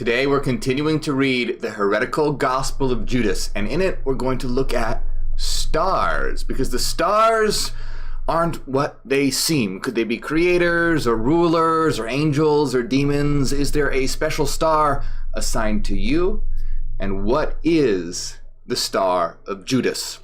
Today we're continuing to read the heretical Gospel of Judas, and in it we're going to look at stars, because the stars aren't what they seem. Could they be creators or rulers or angels or demons? Is there a special star assigned to you? And what is the Star of Judas?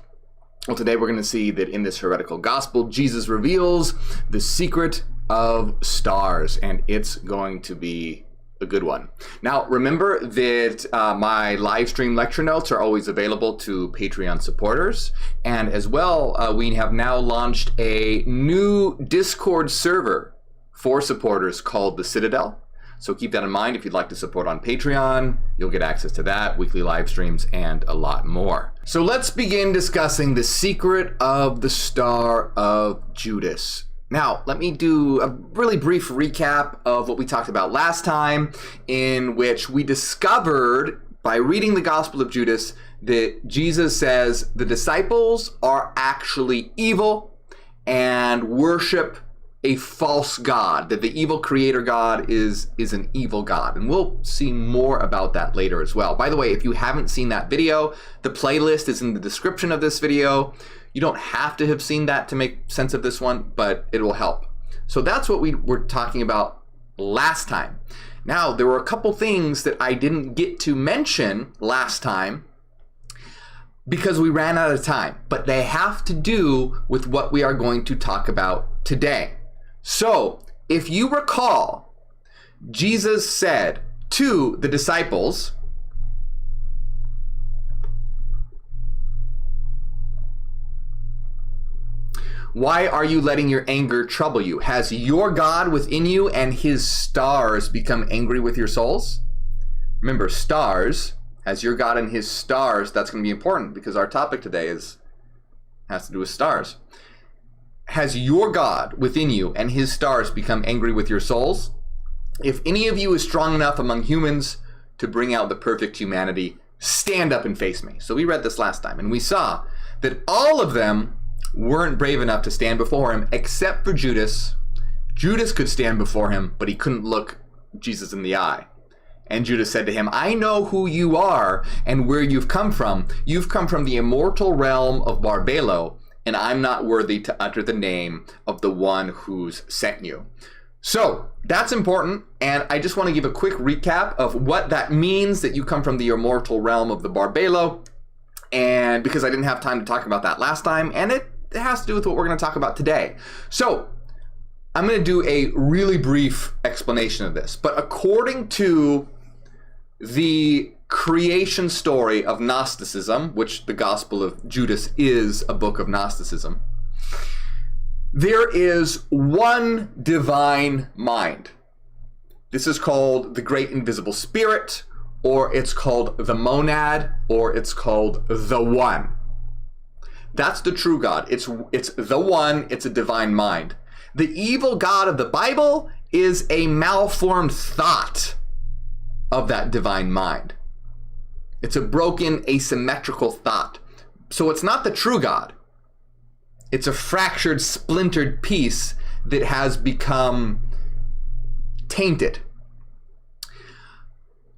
Well, today we're going to see that in this heretical gospel, Jesus reveals the secret of stars, and it's going to be a good one. Now, remember that my live stream lecture notes are always available to Patreon supporters. And as well, we have now launched a new Discord server for supporters called the Citadel. So keep that in mind. If you'd like to support on Patreon, you'll get access to that, weekly live streams, and a lot more. So let's begin discussing the secret of the Star of Judas. Now, let me do a really brief recap of what we talked about last time, in which we discovered, by reading the Gospel of Judas, that Jesus says the disciples are actually evil and worship a false god, that the evil creator god is an evil god. And we'll see more about that later as well. By the way, if you haven't seen that video, the playlist is in the description of this video. You don't have to have seen that to make sense of this one, but it will help. So that's what we were talking about last time. Now, there were a couple things that I didn't get to mention last time because we ran out of time, but they have to do with what we are going to talk about today. So, if you recall, Jesus said to the disciples, "Why are you letting your anger trouble you? Has your God within you and his stars become angry with your souls?" Remember, stars, has your God and his stars, that's going to be important because our topic today has to do with stars. Has your God within you and his stars become angry with your souls? If any of you is strong enough among humans to bring out the perfect humanity, stand up and face me. So we read this last time, and we saw that all of them weren't brave enough to stand before him, except for Judas. Judas could stand before him, but he couldn't look Jesus in the eye. And Judas said to him, "I know who you are and where you've come from. You've come from the immortal realm of Barbelo, and I'm not worthy to utter the name of the one who's sent you." So that's important, and I just want to give a quick recap of what that means, that you come from the immortal realm of the Barbelo, and because I didn't have time to talk about that last time, and it has to do with what we're going to talk about today. So I'm going to do a really brief explanation of this, but according to the creation story of Gnosticism, which the Gospel of Judas is a book of Gnosticism, there is one divine mind. This is called the Great Invisible Spirit, or it's called the monad, or it's called the One. That's the true God. It's the One. It's a divine mind. The evil God of the Bible is a malformed thought of that divine mind. It's a broken, asymmetrical thought. So it's not the true God. It's a fractured, splintered piece that has become tainted.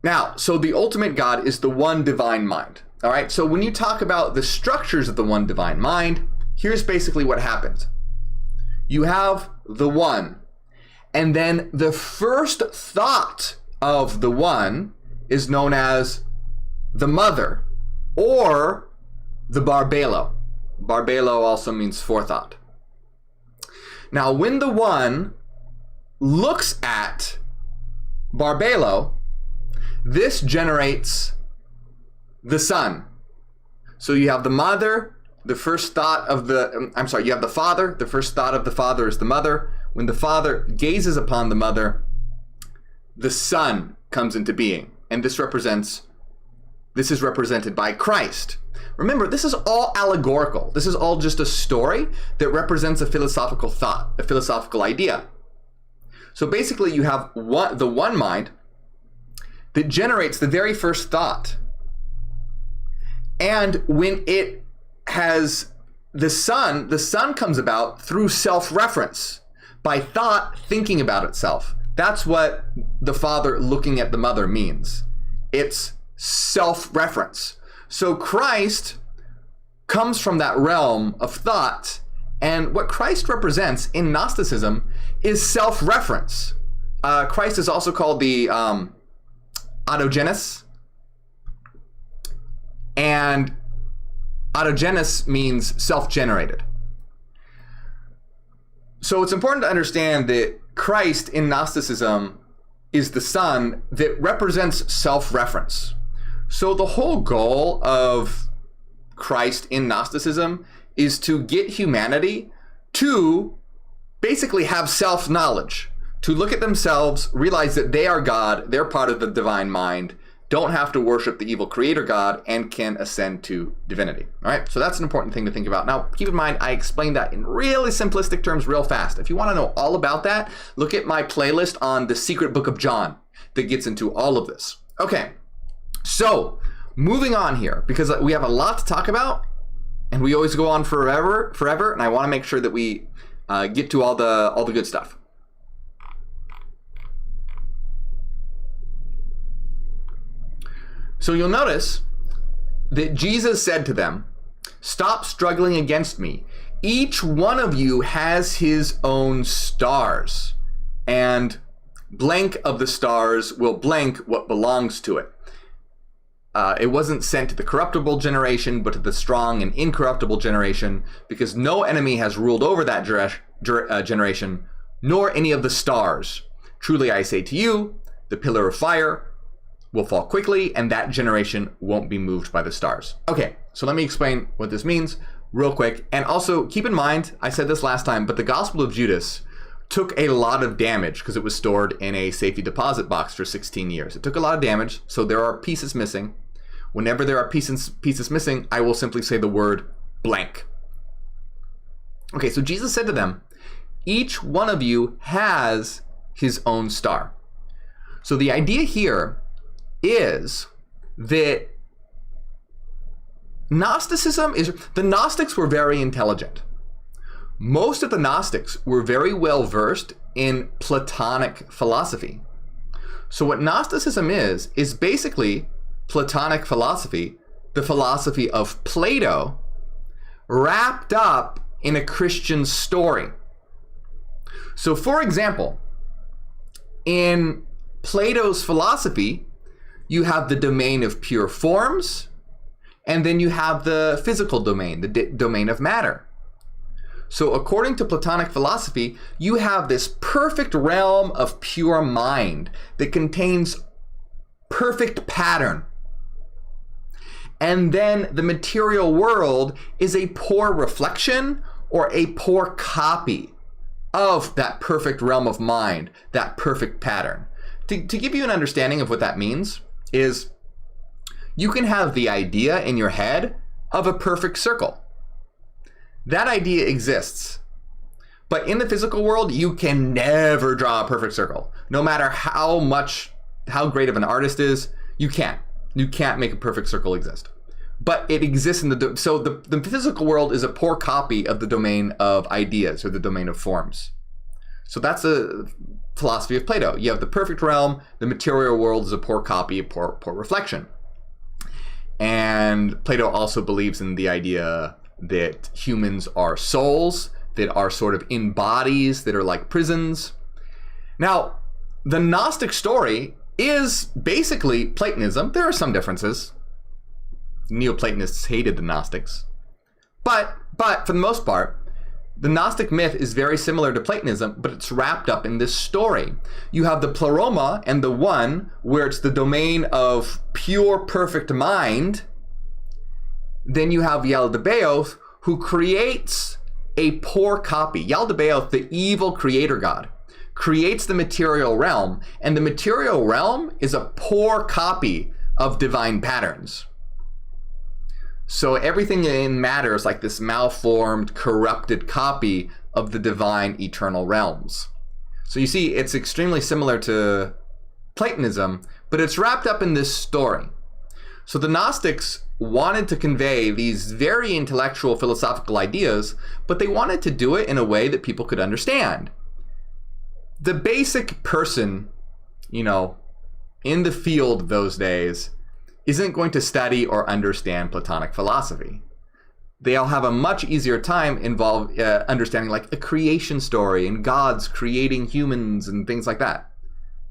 Now, so the ultimate God is the one divine mind. All right, so when you talk about the structures of the one divine mind, here's basically what happens. You have the one, and then the first thought of the one is known as the mother, or the Barbelo. Barbelo also means forethought. Now, when the one looks at Barbelo, this generates the son. So you have the mother, the first thought of the, you have the father, the first thought of the father is the mother. When the father gazes upon the mother, the son comes into being. And this is represented by Christ. Remember, this is all allegorical. This is all just a story that represents a philosophical thought, a philosophical idea. So basically you have the one mind that generates the very first thought. And when it has the son comes about through self-reference, by thought thinking about itself. That's what the father looking at the mother means. It's self-reference. So Christ comes from that realm of thought, and what Christ represents in Gnosticism is self-reference. Christ is also called the autogenes, and autogenes means self-generated. So it's important to understand that Christ in Gnosticism is the Son that represents self-reference. So the whole goal of Christ in Gnosticism is to get humanity to basically have self-knowledge, to look at themselves, realize that they are God, they're part of the divine mind, don't have to worship the evil creator God, and can ascend to divinity. All right, so that's an important thing to think about. Now, keep in mind, I explained that in really simplistic terms real fast. If you want to know all about that, look at my playlist on the secret book of John that gets into all of this. Okay, so moving on here, because we have a lot to talk about, and we always go on forever, and I want to make sure that we get to all the good stuff. So you'll notice that Jesus said to them, "Stop struggling against me. Each one of you has his own stars, and blank of the stars will blank what belongs to it." It wasn't sent to the corruptible generation, but to the strong and incorruptible generation, because no enemy has ruled over that generation, nor any of the stars. Truly I say to you, the pillar of fire will fall quickly, and that generation won't be moved by the stars. Okay, so let me explain what this means real quick. And also keep in mind, I said this last time, but the Gospel of Judas took a lot of damage because it was stored in a safety deposit box for 16 years. It took a lot of damage, so there are pieces missing. Whenever there are pieces missing, I will simply say the word blank. Okay, so Jesus said to them, each one of you has his own star. So the idea here is that Gnosticism is, the Gnostics were very intelligent. Most of the Gnostics were very well versed in Platonic philosophy. So what Gnosticism is basically Platonic philosophy, the philosophy of Plato, wrapped up in a Christian story. So for example, in Plato's philosophy, you have the domain of pure forms, and then you have the physical domain, the domain of matter. So according to Platonic philosophy, you have this perfect realm of pure mind that contains perfect pattern. And then the material world is a poor reflection or a poor copy of that perfect realm of mind, that perfect pattern. To give you an understanding of what that means is you can have the idea in your head of a perfect circle. That idea exists. But in the physical world, you can never draw a perfect circle. No matter how great of an artist is, you can't make a perfect circle exist. But it exists in so the physical world is a poor copy of the domain of ideas or the domain of forms. So that's a philosophy of Plato. You have the perfect realm, the material world is a poor copy, a poor reflection. And Plato also believes in the idea that humans are souls that are sort of in bodies that are like prisons. Now, the Gnostic story is basically Platonism. There are some differences. Neoplatonists hated the Gnostics. But for the most part, the Gnostic myth is very similar to Platonism, but it's wrapped up in this story. You have the pleroma and the one, where it's the domain of pure, perfect mind. Then you have Yaldabaoth, who creates a poor copy. Yaldabaoth, the evil creator god, creates the material realm, and the material realm is a poor copy of divine patterns. So everything in matter is like this malformed, corrupted copy of the divine eternal realms. So you see, it's extremely similar to Platonism, but it's wrapped up in this story. So the Gnostics wanted to convey these very intellectual philosophical ideas, but they wanted to do it in a way that people could understand. The basic person, in the field those days isn't going to study or understand Platonic philosophy. They'll have a much easier time understanding like a creation story and God's creating humans and things like that.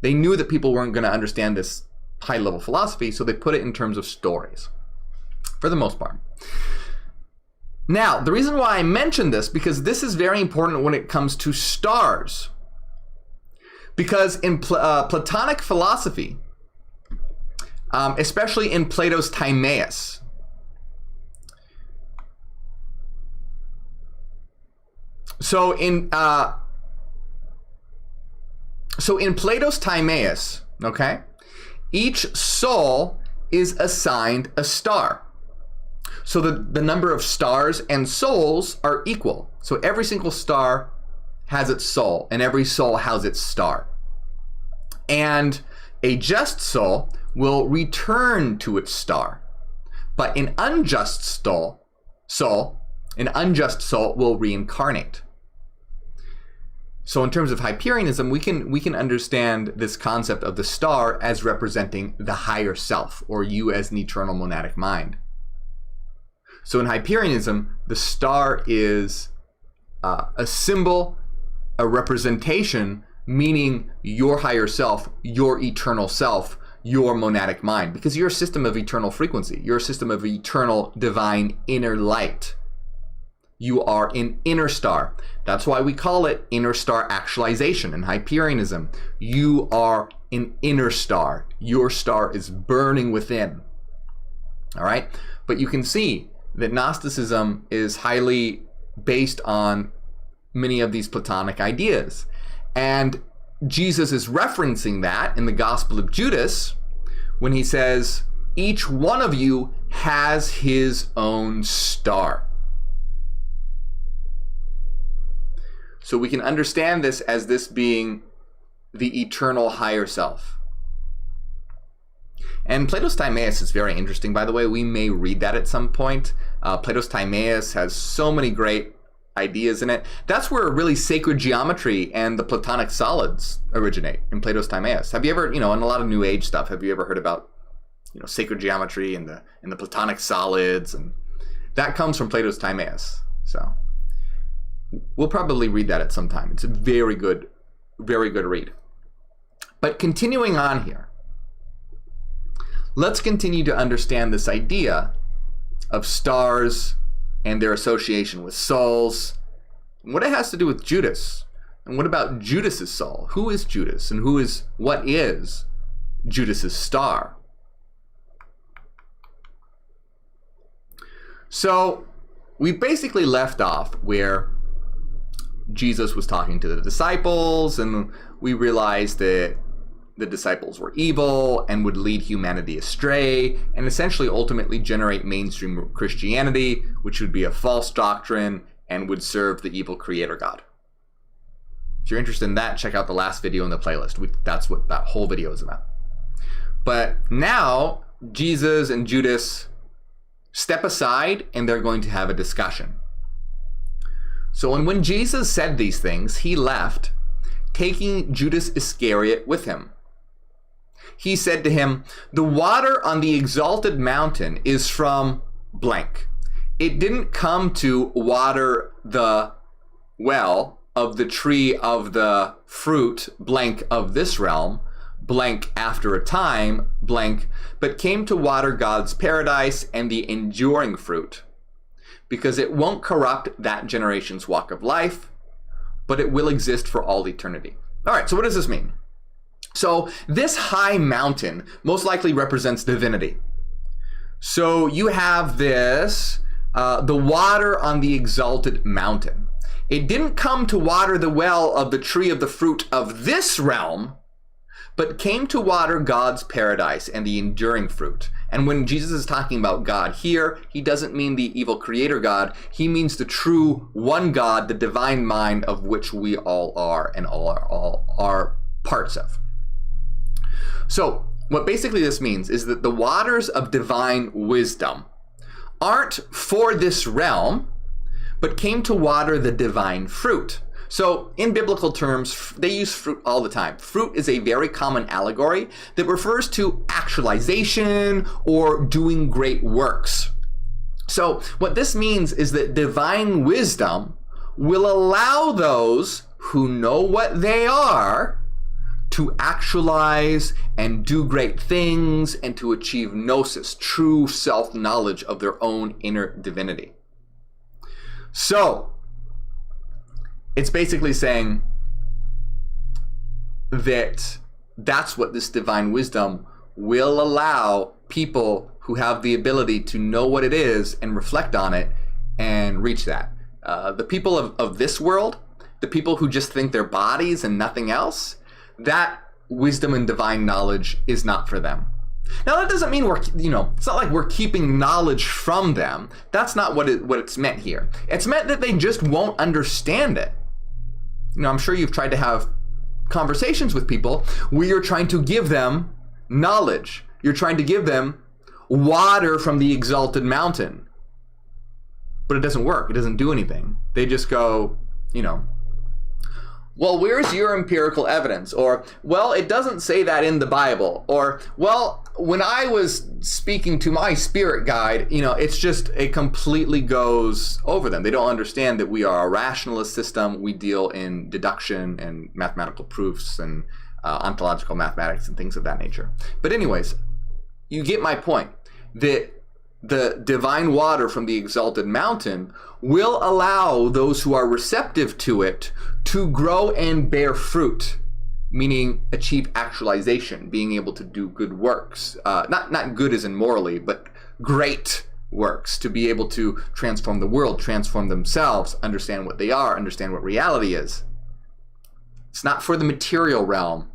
They knew that people weren't going to understand this high-level philosophy, so they put it in terms of stories, for the most part. Now, the reason why I mention this, because this is very important when it comes to stars. Because in Platonic philosophy, especially in Plato's Timaeus, so in Plato's Timaeus, okay, each soul is assigned a star. So the number of stars and souls are equal. So every single star has its soul, and every soul has its star. And a just soul will return to its star, but an unjust soul will reincarnate. So in terms of Hyperianism, we can understand this concept of the star as representing the higher self, or you as an eternal monadic mind. So in Hyperianism, the star is a symbol, a representation, meaning your higher self, your eternal self, your monadic mind, because you're a system of eternal frequency. You're a system of eternal divine inner light. You are an inner star. That's why we call it inner star actualization in Hyperianism. You are an inner star. Your star is burning within. All right? But you can see that Gnosticism is highly based on many of these Platonic ideas. And Jesus is referencing that in the Gospel of Judas when he says, each one of you has his own star. So we can understand this as this being the eternal higher self. And Plato's Timaeus is very interesting, by the way. We may read that at some point. Plato's Timaeus has so many great ideas in it. That's where really sacred geometry and the Platonic solids originate, in Plato's Timaeus. Have you ever, in a lot of New Age stuff, have you ever heard about, sacred geometry and the Platonic solids? And that comes from Plato's Timaeus. So we'll probably read that at some time. It's a very good read. But continuing on here, let's continue to understand this idea of stars and their association with souls, and what it has to do with Judas. And what about Judas's soul? Who is Judas, and what is Judas's star? So we basically left off where Jesus was talking to the disciples, and we realized that the disciples were evil and would lead humanity astray and essentially ultimately generate mainstream Christianity, which would be a false doctrine and would serve the evil creator God. If you're interested in that, check out the last video in the playlist. That's what that whole video is about. But now Jesus and Judas step aside and they're going to have a discussion. So when Jesus said these things, he left, taking Judas Iscariot with him. He said to him, "The water on the exalted mountain is from blank. It didn't come to water the well of the tree of the fruit blank of this realm, blank after a time, blank, but came to water God's paradise and the enduring fruit, because it won't corrupt that generation's walk of life, but it will exist for all eternity." All right, so what does this mean? So this high mountain most likely represents divinity. So you have this, the water on the exalted mountain. It didn't come to water the well of the tree of the fruit of this realm, but came to water God's paradise and the enduring fruit. And when Jesus is talking about God here, he doesn't mean the evil creator God. He means the true one God, the divine mind of which we all are and all are parts of. So what basically this means is that the waters of divine wisdom aren't for this realm, but came to water the divine fruit. So in biblical terms, they use fruit all the time. Fruit is a very common allegory that refers to actualization or doing great works. So what this means is that divine wisdom will allow those who know what they are to actualize and do great things and to achieve gnosis, true self-knowledge of their own inner divinity. So it's basically saying that that's what this divine wisdom will allow people who have the ability to know what it is and reflect on it and reach that. The people of this world, the people who just think their bodies and nothing else, that wisdom and divine knowledge is not for them. Now that doesn't mean it's not like we're keeping knowledge from them. That's not what it's meant here. It's meant that they just won't understand it. I'm sure you've tried to have conversations with people where you're trying to give them knowledge. You're trying to give them water from the exalted mountain. But it doesn't work. It doesn't do anything. They just go, well, where's your empirical evidence? Or, well, it doesn't say that in the Bible. Or, well, when I was speaking to my spirit guide, it completely goes over them. They don't understand that we are a rationalist system. We deal in deduction and mathematical proofs and ontological mathematics and things of that nature. But anyways, you get my point, that the divine water from the exalted mountain will allow those who are receptive to it to grow and bear fruit, meaning achieve actualization, being able to do good works. Not good as in morally, but great works, to be able to transform the world, transform themselves, understand what they are, understand what reality is. It's not for the material realm.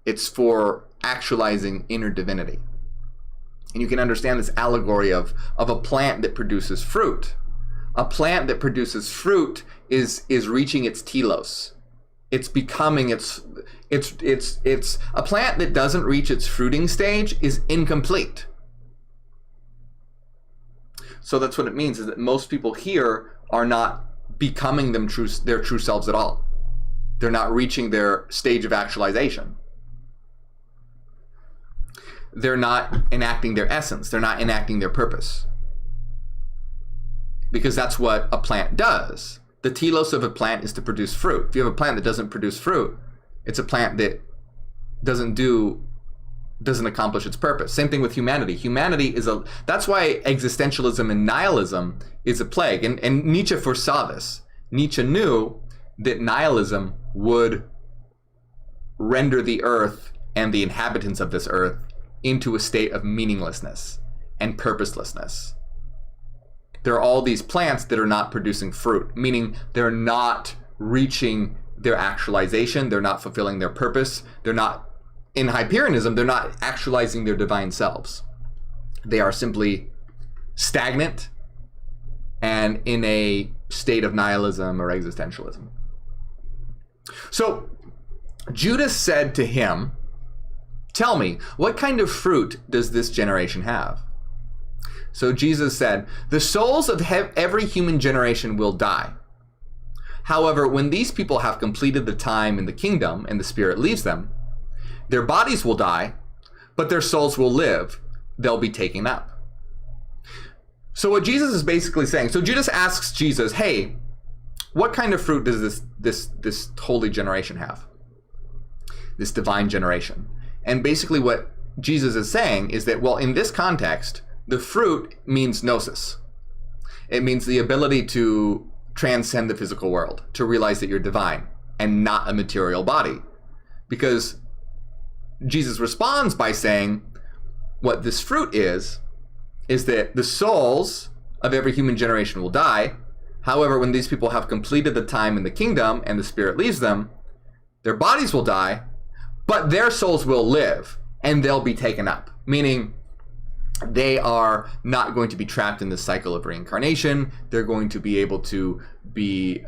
It's for actualizing inner divinity. And you can understand this allegory of a plant that produces fruit. A plant that produces fruit is reaching its telos. It's becoming it's a plant that doesn't reach its fruiting stage is incomplete. So that's what it means, is that most people here are not becoming their true selves at all. They're not reaching their stage of actualization. They're not enacting their essence. They're not enacting their purpose. Because that's what a plant does. The telos of a plant is to produce fruit. If you have a plant that doesn't produce fruit, it's a plant that doesn't accomplish its purpose. Same thing with humanity. That's why existentialism and nihilism is a plague. And Nietzsche foresaw this. Nietzsche knew that nihilism would render the earth and the inhabitants of this earth into a state of meaninglessness and purposelessness. There are all these plants that are not producing fruit, meaning they're not reaching their actualization, they're not fulfilling their purpose, they're not, in Hyperianism, they're not actualizing their divine selves. They are simply stagnant and in a state of nihilism or existentialism. So Judas said to him, "Tell me, what kind of fruit does this generation have?" So Jesus said, "The souls of every human generation will die. However, when these people have completed the time in the kingdom and the Spirit leaves them, their bodies will die, but their souls will live. They'll be taken up." So what Jesus is basically saying, so Judas asks Jesus, "Hey, what kind of fruit does this holy generation have? This divine generation?" And basically what Jesus is saying is that, well, in this context, the fruit means gnosis. It means the ability to transcend the physical world, to realize that you're divine and not a material body. Because Jesus responds by saying what this fruit is that the souls of every human generation will die. However, when these people have completed the time in the kingdom and the Spirit leaves them, their bodies will die, but their souls will live and they'll be taken up. Meaning they are not going to be trapped in this cycle of reincarnation. They're going to be able to be,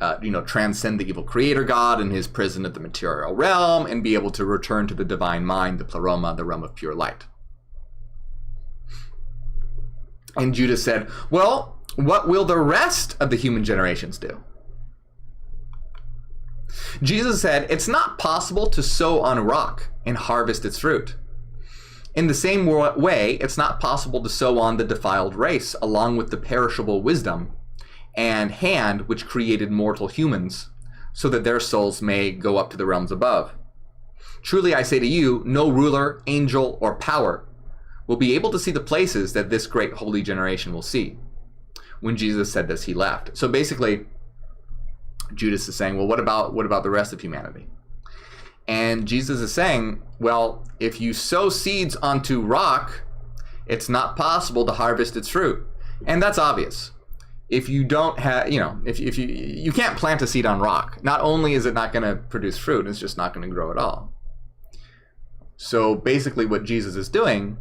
transcend the evil creator God in his prison of the material realm and be able to return to the divine mind, the pleroma, the realm of pure light. And Judas said, "Well, what will the rest of the human generations do?" Jesus said, it's not possible to sow on rock and harvest its fruit. In the same way, it's not possible to sow on the defiled race along with the perishable wisdom and hand which created mortal humans, so that their souls may go up to the realms above. Truly I say to you, no ruler, angel, or power will be able to see the places that this great holy generation will see. When Jesus said this, he left. So basically, Judas is saying, well, what about the rest of humanity? And Jesus is saying, well, if you sow seeds onto rock, it's not possible to harvest its fruit. And that's obvious. If you don't have, if you can't plant a seed on rock, not only is it not going to produce fruit, it's just not going to grow at all. So basically what Jesus is doing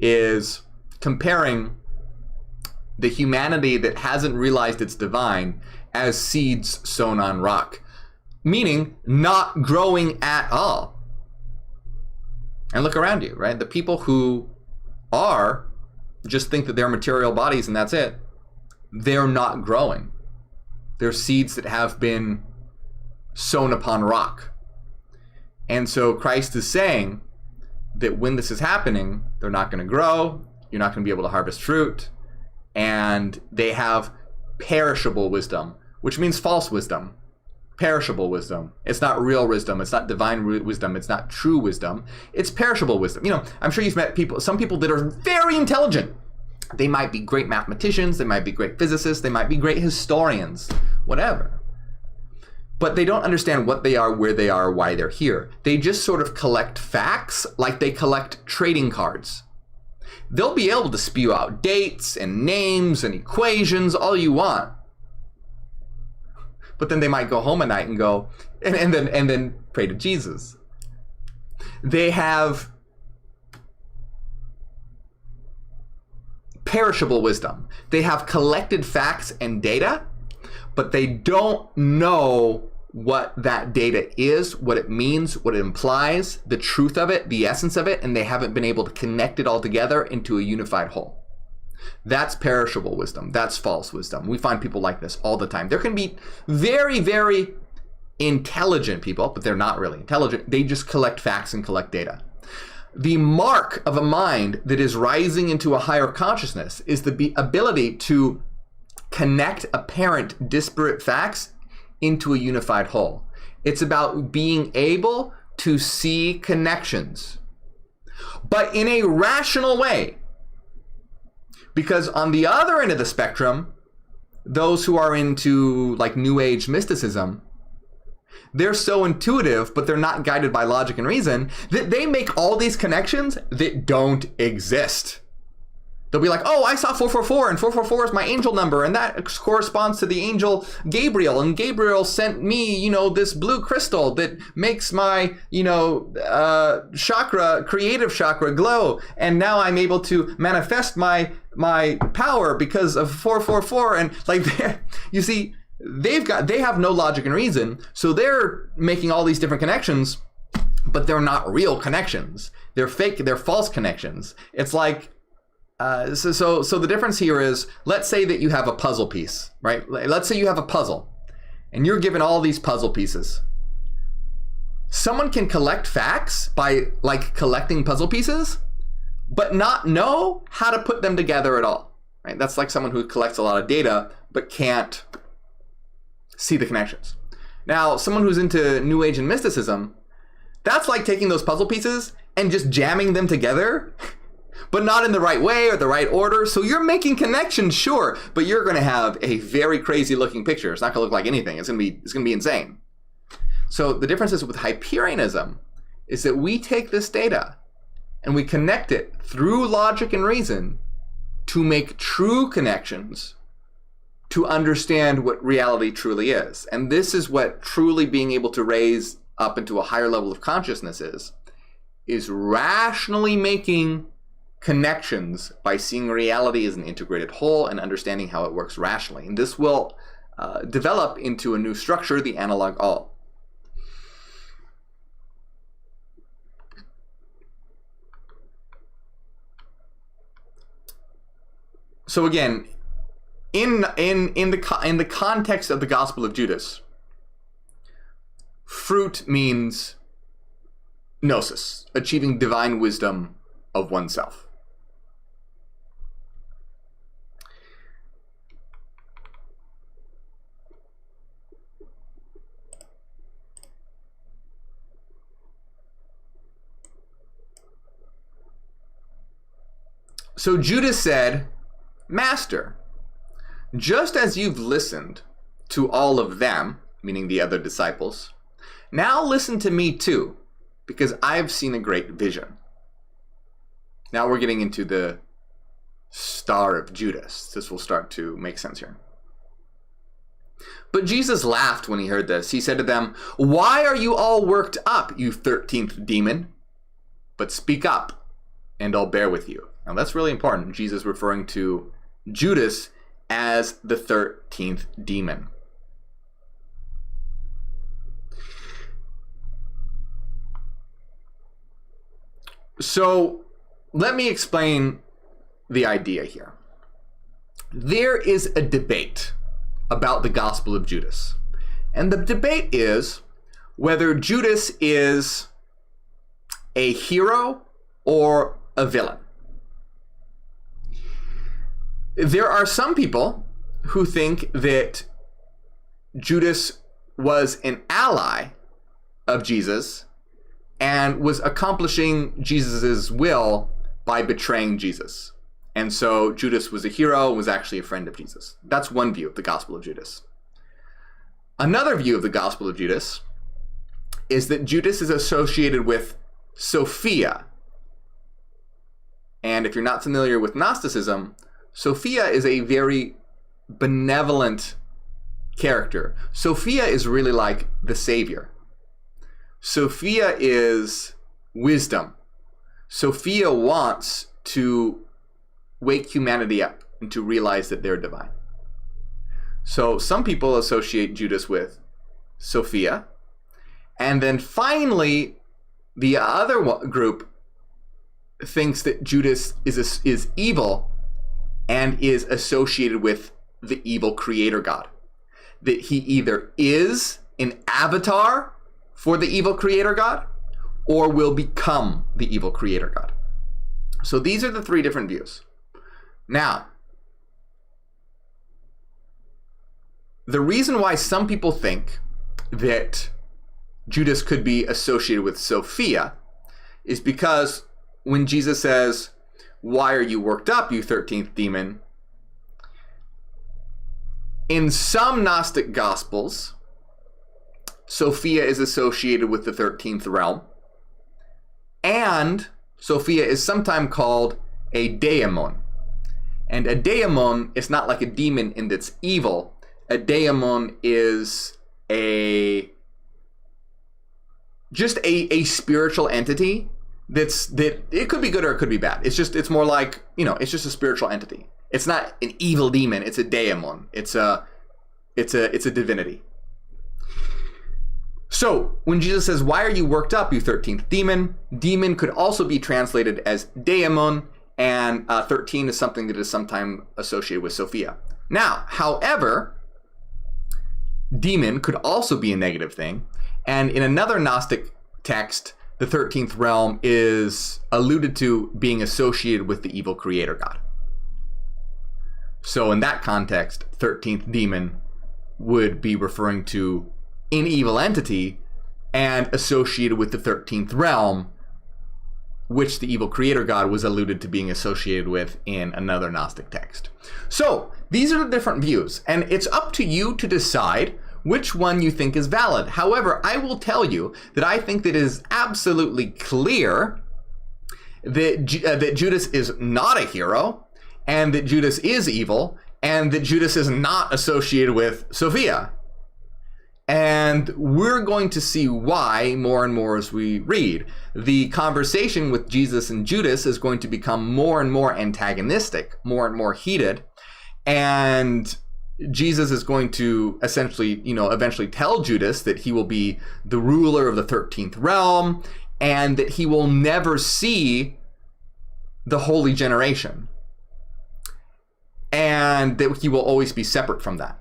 is comparing the humanity that hasn't realized it's divine as seeds sown on rock, meaning not growing at all. And look around you, right? The people who are just think that they're material bodies and that's it. They're not growing. They're seeds that have been sown upon rock. And so Christ is saying that when this is happening, they're not going to grow. You're not going to be able to harvest fruit. And they have perishable wisdom, which means false wisdom. Perishable wisdom. It's not real wisdom. It's not divine wisdom. It's not true wisdom. It's perishable wisdom. I'm sure you've met some people that are very intelligent. They might be great mathematicians. They might be great physicists. They might be great historians, whatever. But they don't understand what they are, where they are, why they're here. They just sort of collect facts like they collect trading cards. They'll be able to spew out dates and names and equations, all you want. But then they might go home at night and go, and then pray to Jesus. They have perishable wisdom. They have collected facts and data, but they don't know what that data is, what it means, what it implies, the truth of it, the essence of it, and they haven't been able to connect it all together into a unified whole. That's perishable wisdom. That's false wisdom. We find people like this all the time. There can be very, very intelligent people, but they're not really intelligent. They just collect facts and collect data. The mark of a mind that is rising into a higher consciousness is the ability to connect apparent disparate facts into a unified whole. It's about being able to see connections, but in a rational way. Because on the other end of the spectrum, those who are into like New Age mysticism, they're so intuitive, but they're not guided by logic and reason, that they make all these connections that don't exist. They'll be like, oh, I saw 444, and 444 is my angel number, and that corresponds to the angel Gabriel, and Gabriel sent me, this blue crystal that makes my, chakra, creative chakra glow, and now I'm able to manifest my power because of 444, and you see, they have no logic and reason, so they're making all these different connections, but they're not real connections. They're fake, they're false connections. It's like, so the difference here is, let's say that you have a puzzle piece, right? Let's say you have a puzzle, and you're given all these puzzle pieces. Someone can collect facts by collecting puzzle pieces, but not know how to put them together at all, right? That's like someone who collects a lot of data, but can't see the connections. Now, someone who's into New Age and mysticism, that's like taking those puzzle pieces and just jamming them together, but not in the right way or the right order. So you're making connections, sure, but you're going to have a very crazy looking picture. It's not going to look like anything. It's going to be insane. So the difference is with Hyperianism is that we take this data and we connect it through logic and reason to make true connections, to understand what reality truly is. And this is what truly being able to raise up into a higher level of consciousness is rationally making connections by seeing reality as an integrated whole and understanding how it works rationally. And this will develop into a new structure, the analog all. So again, in the context of the Gospel of Judas, Fruit means gnosis, achieving divine wisdom of oneself. So Judas said, Master, just as you've listened to all of them, meaning the other disciples, now listen to me too, because I've seen a great vision. Now we're getting into the star of Judas. This will start to make sense here. But Jesus laughed when he heard this. He said to them, Why are you all worked up, you 13th demon? But speak up, and I'll bear with you. Now that's really important. Jesus referring to Judas as the 13th demon. So let me explain the idea here. There is a debate about the Gospel of Judas. And the debate is whether Judas is a hero or a villain. There are some people who think that Judas was an ally of Jesus and was accomplishing Jesus' will by betraying Jesus. And so Judas was a hero and was actually a friend of Jesus. That's one view of the Gospel of Judas. Another view of the Gospel of Judas is that Judas is associated with Sophia. And if you're not familiar with Gnosticism, Sophia is a very benevolent character. Sophia is really like the savior. Sophia is wisdom. Sophia wants to wake humanity up and to realize that they're divine. So some people associate Judas with Sophia. And then finally, the other group thinks that Judas is evil and is associated with the evil creator god. That he either is an avatar for the evil creator god or will become the evil creator god. So these are the three different views. Now, the reason why some people think that Judas could be associated with Sophia is because when Jesus says, Why are you worked up, you 13th demon? In some Gnostic Gospels, Sophia is associated with the 13th realm, and Sophia is sometimes called a daemon. And a daemon is not like a demon in that's evil. A daemon is just a spiritual entity that it could be good or it could be bad. It's more like, it's just a spiritual entity. It's not an evil demon, it's a daemon. It's a divinity. So when Jesus says, Why are you worked up, you 13th demon? Demon could also be translated as daemon, and 13 is something that is sometimes associated with Sophia. Now, however, demon could also be a negative thing, and in another Gnostic text, the 13th realm is alluded to being associated with the evil creator god. So in that context, 13th demon would be referring to an evil entity and associated with the 13th realm, which the evil creator god was alluded to being associated with in another Gnostic text. So these are the different views, and it's up to you to decide which one you think is valid. However, I will tell you that I think that it is absolutely clear that Judas is not a hero, and that Judas is evil, and that Judas is not associated with Sophia. And we're going to see why more and more as we read. The conversation with Jesus and Judas is going to become more and more antagonistic, more and more heated. And Jesus is going to essentially, eventually tell Judas that he will be the ruler of the 13th realm and that he will never see the holy generation. And that he will always be separate from that.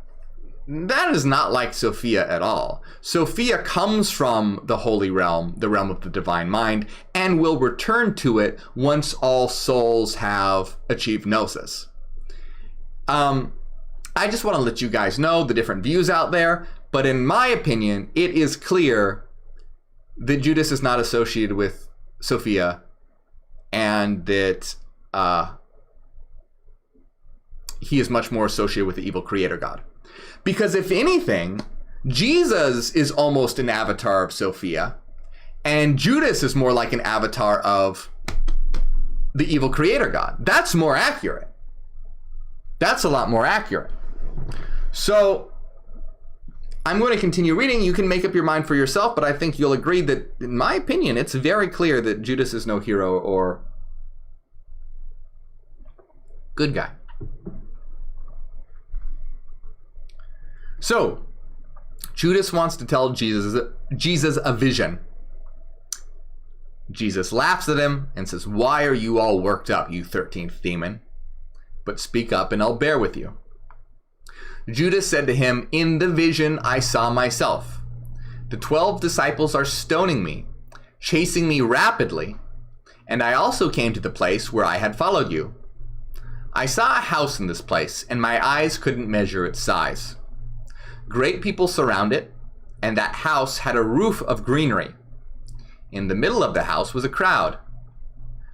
that is not like Sophia at all. Sophia comes from the holy realm, the realm of the divine mind, and will return to it once all souls have achieved gnosis. I just want to let you guys know the different views out there, but in my opinion, it is clear that Judas is not associated with Sophia, and that he is much more associated with the evil creator God. Because if anything, Jesus is almost an avatar of Sophia, and Judas is more like an avatar of the evil creator God. That's more accurate. That's a lot more accurate. So I'm going to continue reading. You can make up your mind for yourself, but I think you'll agree that, in my opinion, it's very clear that Judas is no hero or good guy. So, Judas wants to tell Jesus a vision. Jesus laughs at him and says, "Why are you all worked up, you 13th demon? But speak up and I'll bear with you." Judas said to him, "In the vision I saw myself. The 12 disciples are stoning me, chasing me rapidly, and I also came to the place where I had followed you. I saw a house in this place, and my eyes couldn't measure its size. Great people surround it, and that house had a roof of greenery. In the middle of the house was a crowd.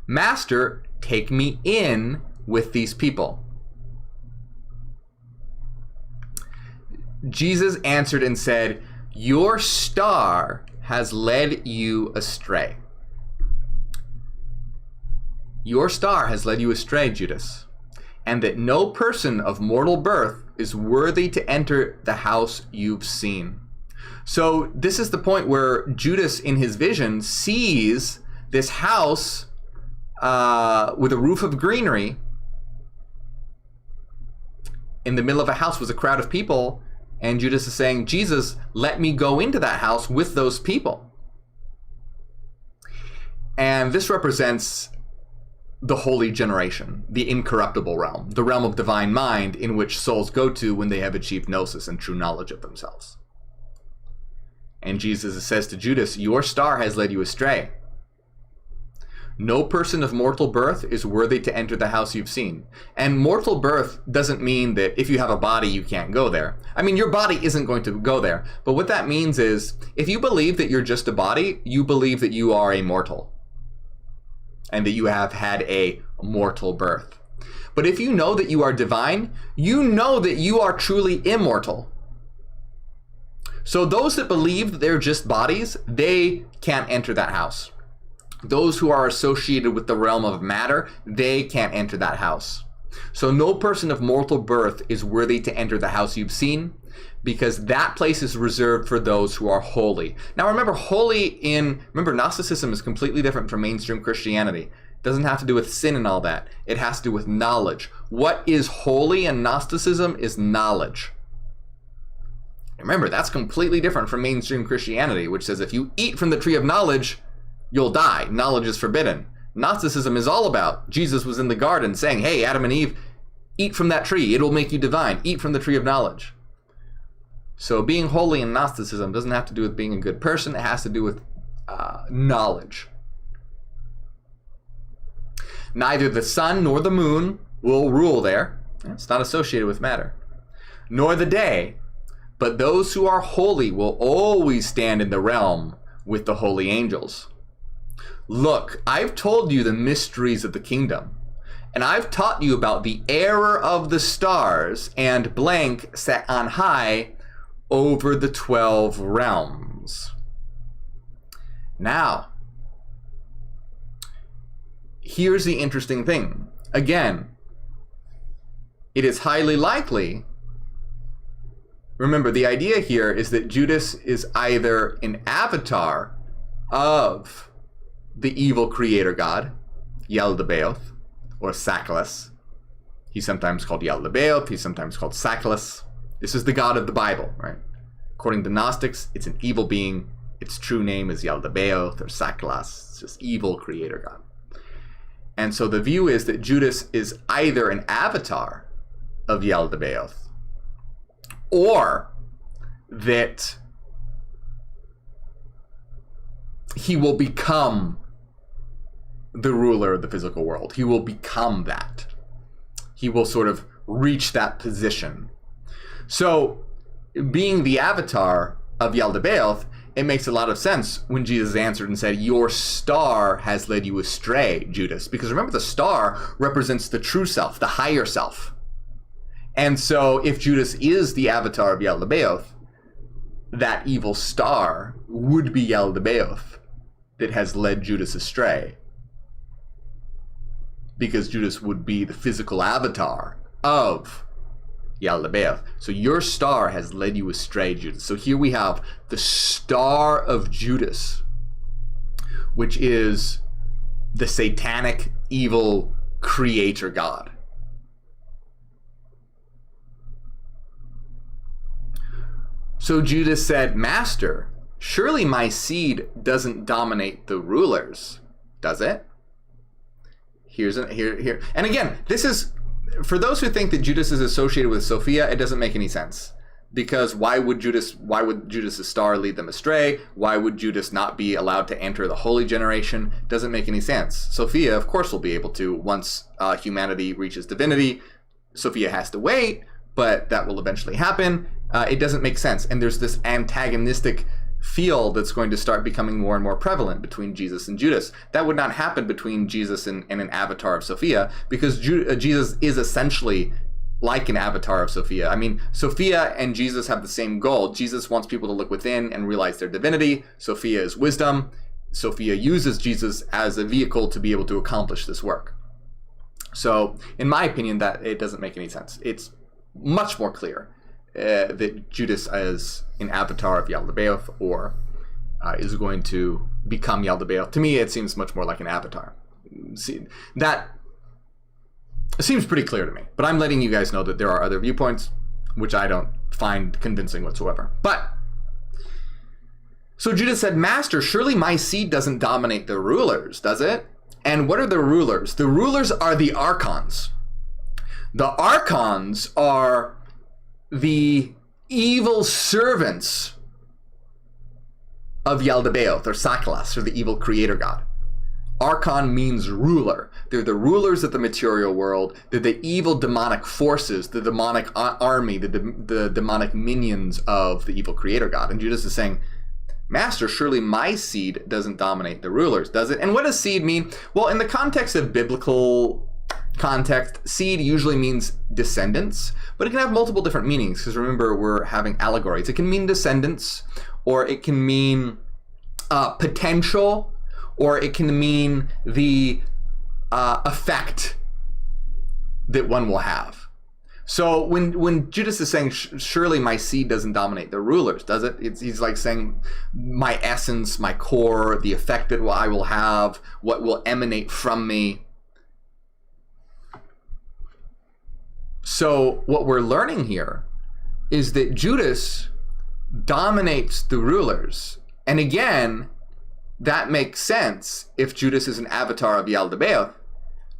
'Master, take me in with these people.' Jesus answered and said, 'Your star has led you astray.'" Your star has led you astray, Judas, "and that no person of mortal birth is worthy to enter the house you've seen." So this is the point where Judas in his vision sees this house with a roof of greenery. In the middle of a house was a crowd of people, and Judas is saying, "Jesus, let me go into that house with those people." And this represents the holy generation, the incorruptible realm, the realm of divine mind in which souls go to when they have achieved gnosis and true knowledge of themselves. And Jesus says to Judas, "Your star has led you astray. No person of mortal birth is worthy to enter the house you've seen." And mortal birth doesn't mean that if you have a body, you can't go there. I mean, your body isn't going to go there. But what that means is, if you believe that you're just a body, you believe that you are a mortal, and that you have had a mortal birth. But if you know that you are divine, you know that you are truly immortal. So those that believe that they're just bodies, they can't enter that house. Those who are associated with the realm of matter, they can't enter that house. So no person of mortal birth is worthy to enter the house you've seen, because that place is reserved for those who are holy. Now remember, remember Gnosticism is completely different from mainstream Christianity. It doesn't have to do with sin and all that. It has to do with knowledge. What is holy in Gnosticism is knowledge. Remember, that's completely different from mainstream Christianity, which says if you eat from the tree of knowledge, you'll die. Knowledge is forbidden. Gnosticism is all about, Jesus was in the garden saying, "Hey, Adam and Eve, eat from that tree. It'll make you divine. Eat from the tree of knowledge." So being holy in Gnosticism doesn't have to do with being a good person. It has to do with knowledge. Neither the sun nor the moon will rule there. It's not associated with matter. Nor the day, but those who are holy will always stand in the realm with the holy angels. Look, I've told you the mysteries of the kingdom, and I've taught you about the error of the stars and blank set on high over the 12 realms. Now, here's the interesting thing. Again, it is highly likely, remember, the idea here is that Judas is either an avatar of the evil creator god, Yaldabaoth, or Saklas. He's sometimes called Yaldabaoth, he's sometimes called Saklas. This is the god of the Bible, right? According to Gnostics, it's an evil being. Its true name is Yaldabaoth or Saklas. It's just evil creator god. And so the view is that Judas is either an avatar of Yaldabaoth, or that he will become the ruler of the physical world. He will become that. He will sort of reach that position. So, being the avatar of Yaldabaoth, it makes a lot of sense when Jesus answered and said, your star has led you astray, Judas. Because remember, the star represents the true self, the higher self. And so if Judas is the avatar of Yaldabaoth, that evil star would be Yaldabaoth that has led Judas astray. Because Judas would be the physical avatar of Yaldabaoth. So your star has led you astray, Judas. So here we have the star of Judas, which is the satanic, evil creator god. So Judas said, Master, surely my seed doesn't dominate the rulers, does it? Here. And again, this is, for those who think that Judas is associated with Sophia, it doesn't make any sense. Because why would Judas' star lead them astray? Why would Judas not be allowed to enter the holy generation? Doesn't make any sense. Sophia, of course, will be able to once humanity reaches divinity. Sophia has to wait, but that will eventually happen. It doesn't make sense. And there's this antagonistic feel that's going to start becoming more and more prevalent between Jesus and Judas. That would not happen between Jesus and an avatar of Sophia, because Jesus is essentially like an avatar of Sophia. I mean, Sophia and Jesus have the same goal. Jesus wants people to look within and realize their divinity. Sophia is wisdom. Sophia uses Jesus as a vehicle to be able to accomplish this work. So, in my opinion, that it doesn't make any sense. It's much more clear that Judas is an avatar of Yaldabaoth, or is going to become Yaldabaoth. To me, it seems much more like an avatar. See, that seems pretty clear to me, but I'm letting you guys know that there are other viewpoints, which I don't find convincing whatsoever. But, so Judas said, Master, surely my seed doesn't dominate the rulers, does it? And what are the rulers? The rulers are the archons. The archons are the evil servants of Yaldabaoth, or Saklas, or the evil creator god. Archon means ruler. They're the rulers of the material world. They're the evil demonic forces, the demonic army, the demonic minions of the evil creator god. And Judas is saying, Master, surely my seed doesn't dominate the rulers, does it? And what does seed mean? Well, in the context of biblical context, seed usually means descendants, but it can have multiple different meanings, because remember, we're having allegories. It can mean descendants, or it can mean potential, or it can mean the effect that one will have. So when Judas is saying, surely my seed doesn't dominate the rulers, does it? He's like saying my essence, my core, the effect that I will have, what will emanate from me. So what we're learning here is that Judas dominates the rulers. And again, that makes sense if Judas is an avatar of Yaldabaoth,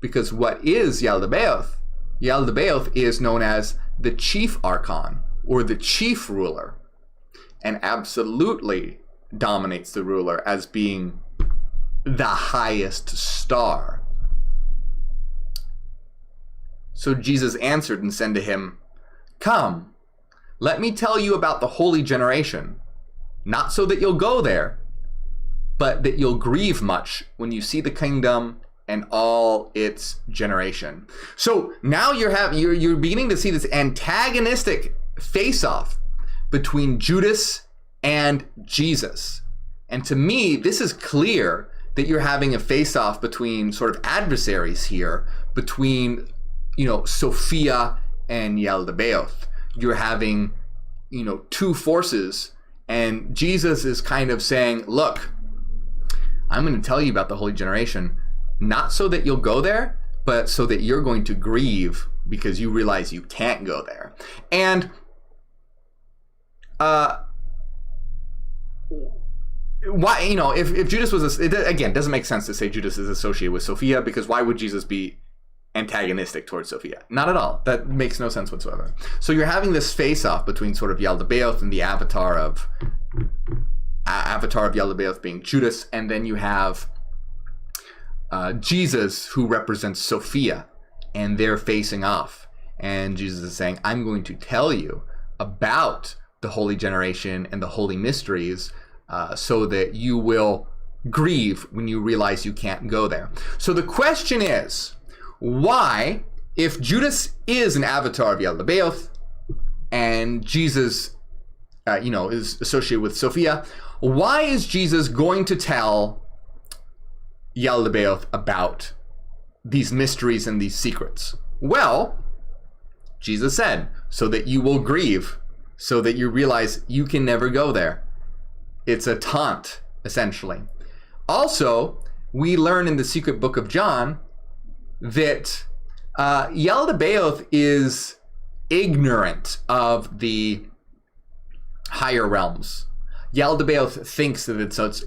because what is Yaldabaoth? Yaldabaoth is known as the chief archon, or the chief ruler, and absolutely dominates the ruler as being the highest star. So Jesus answered and said to him, Come, let me tell you about the holy generation, not so that you'll go there, but that you'll grieve much when you see the kingdom and all its generation. So now you're beginning to see this antagonistic face-off between Judas and Jesus. And to me, this is clear that you're having a face-off between sort of adversaries here, between Sophia and Yaldabaoth. You're having, two forces, and Jesus is kind of saying, look, I'm going to tell you about the holy generation, not so that you'll go there, but so that you're going to grieve because you realize you can't go there. And why, if Judas was, again, it doesn't make sense to say Judas is associated with Sophia, because why would Jesus be antagonistic towards Sophia. Not at all. That makes no sense whatsoever. So you're having this face-off between sort of Yaldabaoth and the avatar of Yaldabaoth being Judas, and then you have Jesus, who represents Sophia, and they're facing off. And Jesus is saying, I'm going to tell you about the holy generation and the holy mysteries so that you will grieve when you realize you can't go there. So the question is, why, if Judas is an avatar of Yaldabaoth and Jesus is associated with Sophia, why is Jesus going to tell Yaldabaoth about these mysteries and these secrets? Well, Jesus said, so that you will grieve, so that you realize you can never go there. It's a taunt, essentially. Also, we learn in the secret book of John that Yaldabaoth is ignorant of the higher realms. Yaldabaoth thinks that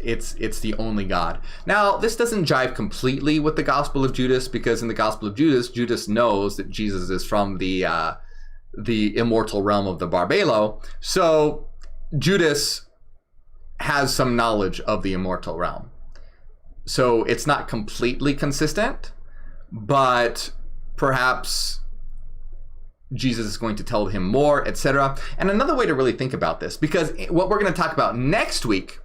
it's the only God. Now, this doesn't jive completely with the Gospel of Judas, because in the Gospel of Judas, Judas knows that Jesus is from the immortal realm of the Barbelo. So Judas has some knowledge of the immortal realm. So it's not completely consistent, but perhaps Jesus is going to tell him more, etc. And another way to really think about this, because what we're going to talk about next week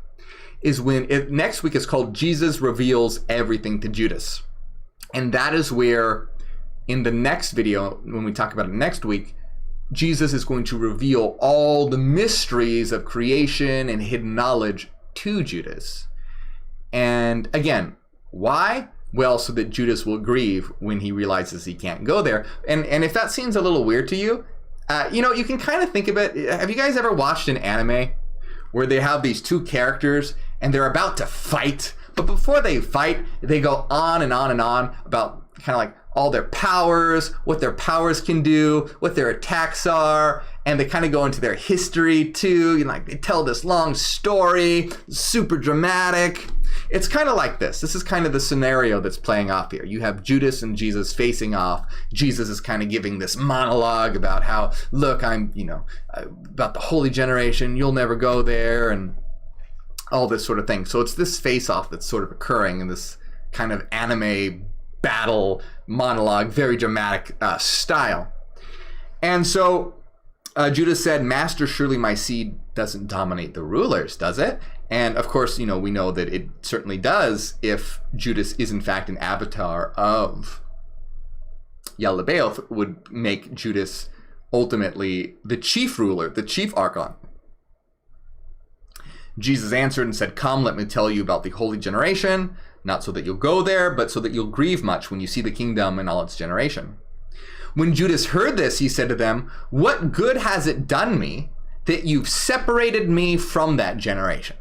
is next week is called Jesus Reveals Everything to Judas. And that is where, in the next video, when we talk about it next week, Jesus is going to reveal all the mysteries of creation and hidden knowledge to Judas. And again, why? Well, so that Judas will grieve when he realizes he can't go there. And if that seems a little weird to you, you can kind of think of it. Have you guys ever watched an anime where they have these two characters and they're about to fight, but before they fight, they go on and on and on about kind of like all their powers, what their powers can do, what their attacks are, and they kind of go into their history too. Like they tell this long story, super dramatic. It's kind of like this. This is kind of the scenario that's playing off here. You have Judas and Jesus facing off. Jesus is kind of giving this monologue about how, look, I'm, about the holy generation. You'll never go there, and all this sort of thing. So it's this face-off that's sort of occurring in this kind of anime battle monologue, very dramatic style. And so Judas said, Master, surely my seed doesn't dominate the rulers, does it? And of course, we know that it certainly does if Judas is in fact an avatar of Yaldabaoth, would make Judas ultimately the chief ruler, the chief archon. Jesus answered and said, come, let me tell you about the holy generation, not so that you'll go there, but so that you'll grieve much when you see the kingdom and all its generation. When Judas heard this, he said to them, what good has it done me that you've separated me from that generation?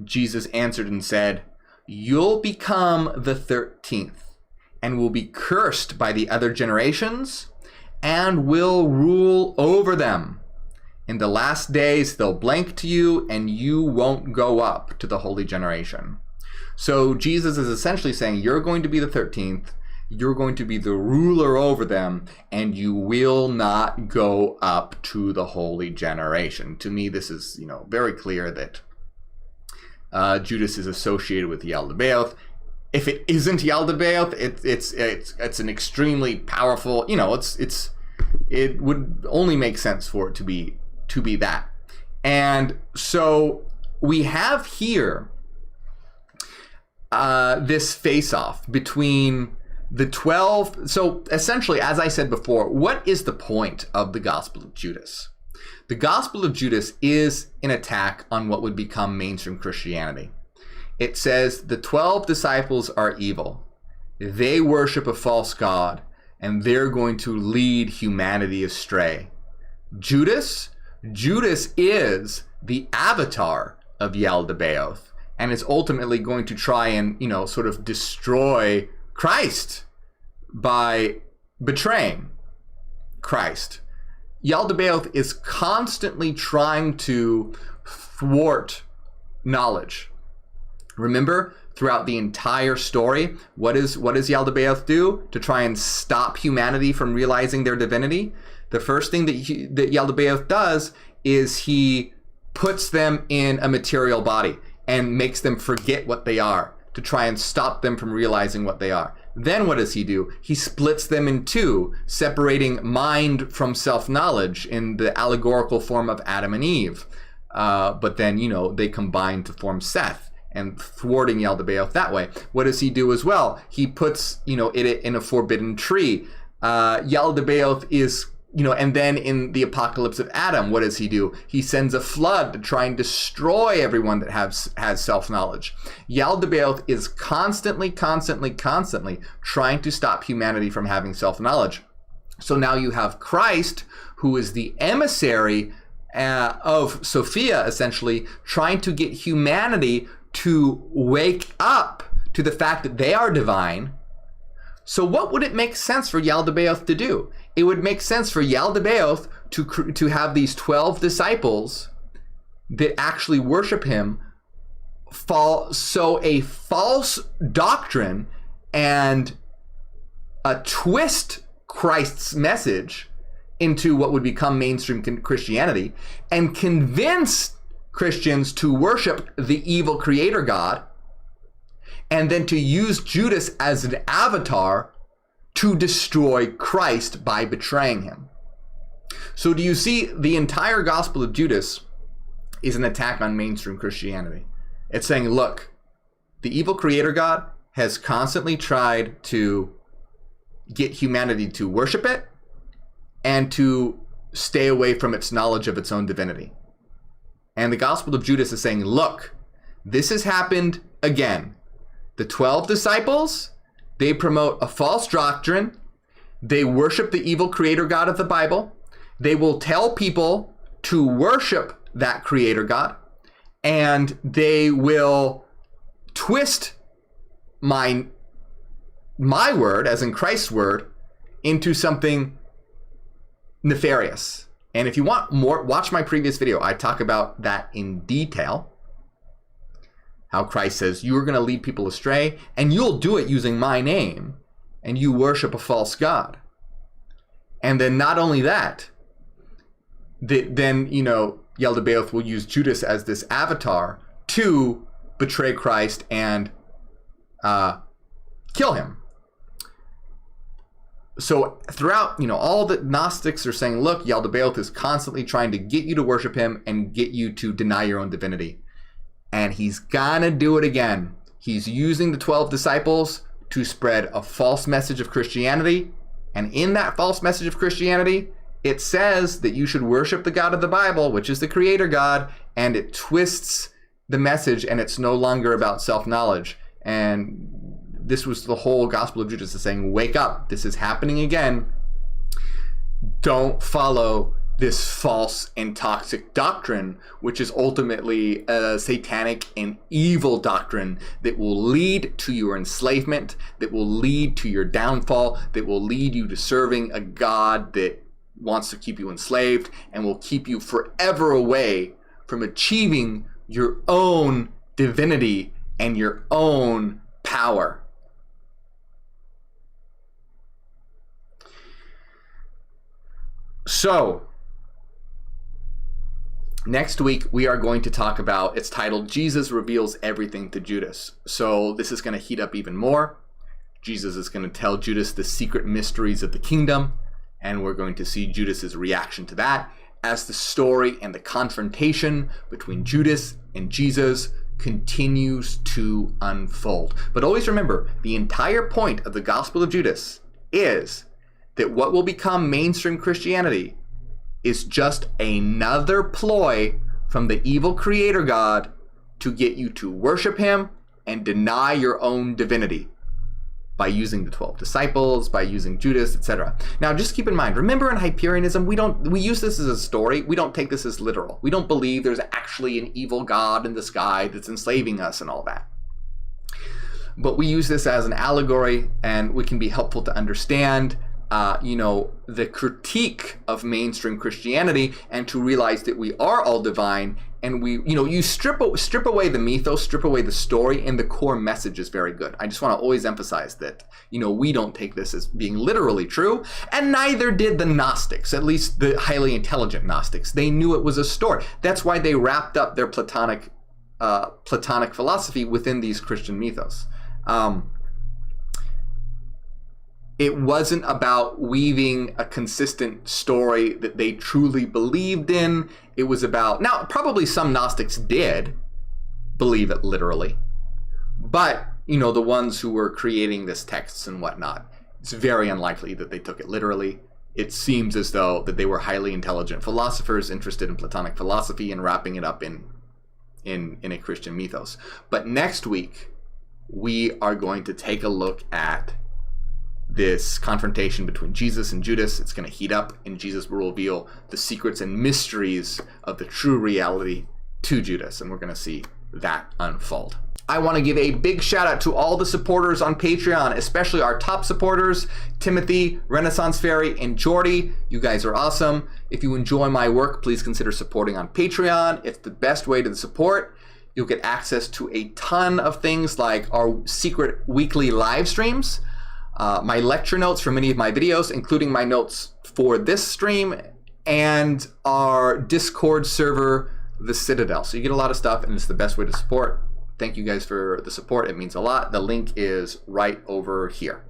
Jesus answered and said, you'll become the 13th and will be cursed by the other generations and will rule over them. In the last days, they'll blank to you and you won't go up to the holy generation. So Jesus is essentially saying, you're going to be the 13th, you're going to be the ruler over them, and you will not go up to the holy generation. To me, this is, very clear that Judas is associated with Yaldabaoth. If it isn't Yaldabaoth, it's an extremely powerful, it would only make sense for it to be that. And so we have here this face-off between the 12. So essentially, as I said before, what is the point of the Gospel of Judas? The Gospel of Judas is an attack on what would become mainstream Christianity. It says the 12 disciples are evil. They worship a false god, and they're going to lead humanity astray. Judas is the avatar of Yaldabaoth, and is ultimately going to try and, sort of destroy Christ by betraying Christ. Yaldabaoth is constantly trying to thwart knowledge. Remember, throughout the entire story, what does Yaldabaoth do to try and stop humanity from realizing their divinity? The first thing that Yaldabaoth does is he puts them in a material body and makes them forget what they are to try and stop them from realizing what they are. Then what does he do? He splits them in two, separating mind from self-knowledge in the allegorical form of Adam and Eve. But then, they combine to form Seth, and thwarting Yaldabaoth that way. What does he do as well? He puts, it in a forbidden tree. Yaldabaoth is, and then in the apocalypse of Adam, what does he do? He sends a flood to try and destroy everyone that has self-knowledge. Yaldabaoth is constantly trying to stop humanity from having self-knowledge. So now you have Christ, who is the emissary of Sophia, essentially, trying to get humanity to wake up to the fact that they are divine. So what would it make sense for Yaldabaoth to do? It would make sense for Yaldabaoth to have these 12 disciples that actually worship him so a false doctrine and twist Christ's message into what would become mainstream Christianity and convince Christians to worship the evil creator God, and then to use Judas as an avatar to destroy Christ by betraying him. So do you see, the entire Gospel of Judas is an attack on mainstream Christianity. It's saying, look, the evil creator God has constantly tried to get humanity to worship it and to stay away from its knowledge of its own divinity. And the Gospel of Judas is saying, look, this has happened again. The 12 disciples, they promote a false doctrine. They worship the evil creator God of the Bible. They will tell people to worship that creator God. And they will twist my word, as in Christ's word, into something nefarious. And if you want more, watch my previous video. I talk about that in detail. How Christ says, you are going to lead people astray, and you'll do it using my name, and you worship a false god. And then not only that, then, Yaldabaoth will use Judas as this avatar to betray Christ and kill him. So throughout, all the Gnostics are saying, look, Yaldabaoth is constantly trying to get you to worship him and get you to deny your own divinity. And he's gonna do it again. He's using the 12 disciples to spread a false message of Christianity. And in that false message of Christianity, it says that you should worship the God of the Bible, which is the creator God, and it twists the message, and it's no longer about self-knowledge. And this was the whole Gospel of Judas, is saying, wake up, this is happening again. Don't follow this false and toxic doctrine, which is ultimately a satanic and evil doctrine that will lead to your enslavement, that will lead to your downfall, that will lead you to serving a God that wants to keep you enslaved and will keep you forever away from achieving your own divinity and your own power. So, next week we are going to talk about, it's titled, Jesus Reveals Everything to Judas. So this is going to heat up even more. Jesus is going to tell Judas the secret mysteries of the kingdom, and we're going to see Judas's reaction to that as the story and the confrontation between Judas and Jesus continues to unfold. But always remember, the entire point of the Gospel of Judas is that what will become mainstream Christianity is just another ploy from the evil creator God to get you to worship him and deny your own divinity by using the 12 disciples, by using Judas, etc. Now, just keep in mind, remember in Hyperianism, we use this as a story. We don't take this as literal. We don't believe there's actually an evil God in the sky that's enslaving us and all that. But we use this as an allegory, and we can be helpful to understand the critique of mainstream Christianity, and to realize that we are all divine and you strip away the mythos, strip away the story, and the core message is very good. I just want to always emphasize that, we don't take this as being literally true, and neither did the Gnostics, at least the highly intelligent Gnostics. They knew it was a story. That's why they wrapped up their Platonic philosophy within these Christian mythos. It wasn't about weaving a consistent story that they truly believed in. It was about, now probably some Gnostics did believe it literally, but the ones who were creating this texts and whatnot, it's very unlikely that they took it literally. It seems as though that they were highly intelligent philosophers interested in Platonic philosophy and wrapping it up in a Christian mythos. But next week, we are going to take a look at this confrontation between Jesus and Judas. It's going to heat up, and Jesus will reveal the secrets and mysteries of the true reality to Judas, and we're going to see that unfold. I want to give a big shout out to all the supporters on Patreon, especially our top supporters, Timothy, Renaissance Fairy, and Jordy. You guys are awesome. If you enjoy my work, please consider supporting on Patreon. It's the best way to support. You'll get access to a ton of things like our secret weekly live streams, my lecture notes for many of my videos, including my notes for this stream, and our Discord server, The Citadel. So you get a lot of stuff, and it's the best way to support. Thank you guys for the support. It means a lot. The link is right over here.